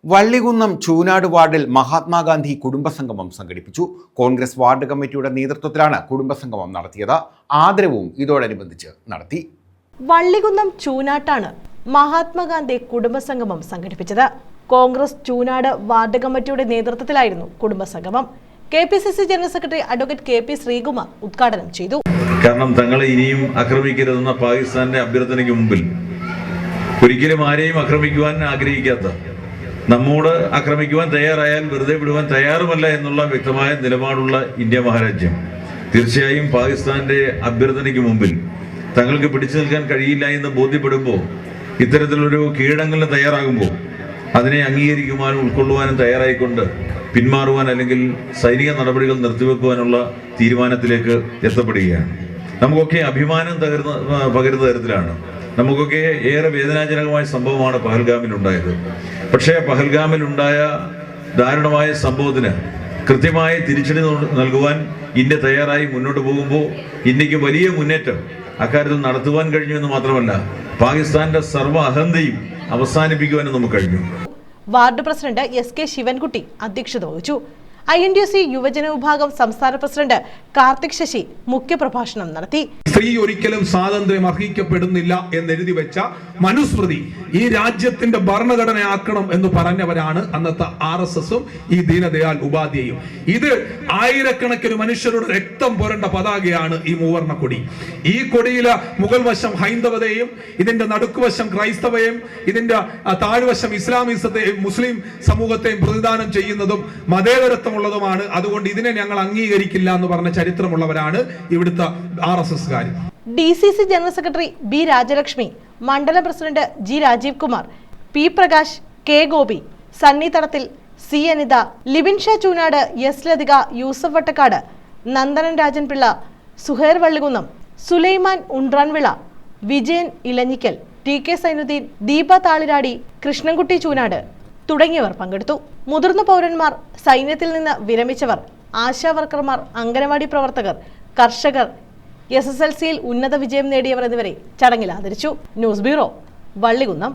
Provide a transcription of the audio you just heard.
വള്ളികുന്നം ചൂനാട് വാർഡിൽ മഹാത്മാഗാന്ധി കുടുംബസംഗമം സംഘടിപ്പിച്ചു. കോൺഗ്രസ് വാർഡ് കമ്മിറ്റിയുടെ നേതൃത്വത്തിലാണ് കുടുംബസംഗമം നടത്തിയത്. ആദരവും ഇതോടനുബന്ധിച്ച് നടത്തി. വള്ളികുന്നം ചൂനാട്ടാണ് മഹാത്മാഗാന്ധി കുടുംബസംഗമം സംഘടിപ്പിച്ചത്. കോൺഗ്രസ് ചൂനാട് വാർഡ് കമ്മിറ്റിയുടെ നേതൃത്വത്തിലായിരുന്നു കുടുംബസംഗമം. KPCC general secretary advocate KP Sreekumar ഉദ്ഘാടനം ചെയ്തു. കാരണം തങ്ങളെ ഇനിയും ആക്രമിക്കരുതെന്ന പാകിസ്ഥാന്റെ അഭ്യർത്ഥനയ്ക്ക് മുമ്പിൽ ഒരിക്കലും ആരെയും ആക്രമിക്കുവാൻ ആഗ്രഹിക്കാത്ത, നമ്മോട് ആക്രമിക്കുവാൻ തയ്യാറായാൽ വെറുതെ വിടുവാൻ തയ്യാറുമല്ല എന്നുള്ള വ്യക്തമായ നിലപാടുള്ള ഇന്ത്യ മഹാരാജ്യം തീർച്ചയായും പാകിസ്ഥാന്റെ അഭ്യർത്ഥനയ്ക്ക് മുമ്പിൽ തങ്ങൾക്ക് പിടിച്ചു നിൽക്കാൻ കഴിയില്ല എന്ന് ബോധ്യപ്പെടുമ്പോൾ, ഇത്തരത്തിലൊരു കീഴടങ്ങലിന് തയ്യാറാകുമ്പോൾ അതിനെ അംഗീകരിക്കുവാനും ഉൾക്കൊള്ളുവാനും തയ്യാറായിക്കൊണ്ട് പിന്മാറുവാൻ അല്ലെങ്കിൽ സൈനിക നടപടികൾ നിർത്തിവെക്കുവാനുള്ള തീരുമാനത്തിലേക്ക് എത്തപ്പെടുകയാണ്. നമുക്കൊക്കെ അഭിമാനം പകരുന്ന തരത്തിലാണ്. നമുക്കൊക്കെ ഏറെ വേദനാജനകമായ സംഭവമാണ് പഹൽഗാമിലുണ്ടായത്. പക്ഷേ പഹൽഗാമിലുണ്ടായ ദാരുണമായ സംഭവത്തിന് കൃത്യമായ തിരിച്ചടി നൽകുവാൻ ഇന്ത്യ തയ്യാറായി മുന്നോട്ട് പോകുമ്പോൾ ഇന്ത്യക്ക് വലിയ മുന്നേറ്റം അക്കാര്യത്തിൽ നടത്തുവാൻ കഴിഞ്ഞു എന്ന് മാത്രമല്ല, പാകിസ്ഥാന്റെ സർവ്വ അഹന്തയും അവസാനിപ്പിക്കുവാനും നമുക്ക് കഴിഞ്ഞു. വാർഡ് പ്രസിഡന്റ് SK ശിവൻകുട്ടി അധ്യക്ഷത വഹിച്ചു. INTUC യുവജന വിഭാഗം സംസ്ഥാന പ്രസിഡന്റ് കാർത്തിക് ശശി മുഖ്യപ്രഭാഷണം നടത്തി. സ്ത്രീ ഒരിക്കലും സ്വാതന്ത്ര്യം അർഹിക്കപ്പെടുന്നില്ല എന്നെഴുതി വെച്ച മനുസ്മൃതി ഈ രാജ്യത്തിന്റെ ഭരണഘടനയാക്കണം എന്ന് പറഞ്ഞവരാണ് അന്നത്തെ RSSഉം ഈ ദീനദയാൽ ഉപാധ്യായും. ഇത് ആയിരക്കണക്കിന് മനുഷ്യരുടെ രക്തം പുരണ്ട പതാകയാണ് ഈ മൂവർണ്ണ കൊടി. ഈ കൊടിയിലെ മുകൾ വശം ഹൈന്ദവതയും ഇതിന്റെ നടുക്കുവശം ക്രൈസ്തവയും ഇതിന്റെ താഴ്വശം ഇസ്ലാമിസത്തെയും മുസ്ലിം സമൂഹത്തെയും പ്രതിദാനം ചെയ്യുന്നതും മതേതരത്വം ുള്ളതുമാണ്. അതുകൊണ്ട് ഇതിനെ ഞങ്ങൾ അംഗീകരിക്കില്ല എന്ന് പറഞ്ഞ ചരിത്രമുള്ളവരാണ് ഇവിടുത്തെ RSSകാർ. DCC general secretary B Rajalakshmi, മണ്ഡലം president G Rajeev Kumar, P Prakash, K Gopi, Sunny Thadathil, C Anitha, Libin Shah Choonad, S Lathika, Yusuf Vattakkad, Nandanan Rajan Pillai, Suhair Vallikunnam, Sulaiman ഉണ്ട്രാൻവിള, Vijayan Elanjikkal, TK Zainuddin, Deepa താളിരാടി, Krishnankutty Choonad തുടങ്ങിയവർ പങ്കെടുത്തു. മുതിർന്ന പൗരന്മാർ, സൈന്യത്തിൽ നിന്ന് വിരമിച്ചവർ, ആശാ വർക്കർമാർ, അംഗനവാടി പ്രവർത്തകർ, കർഷകർ, SSLCയിൽ ഉന്നത വിജയം നേടിയവർ എന്നിവരെ ചടങ്ങിൽ ആദരിച്ചു. News bureau, Vallikunnam.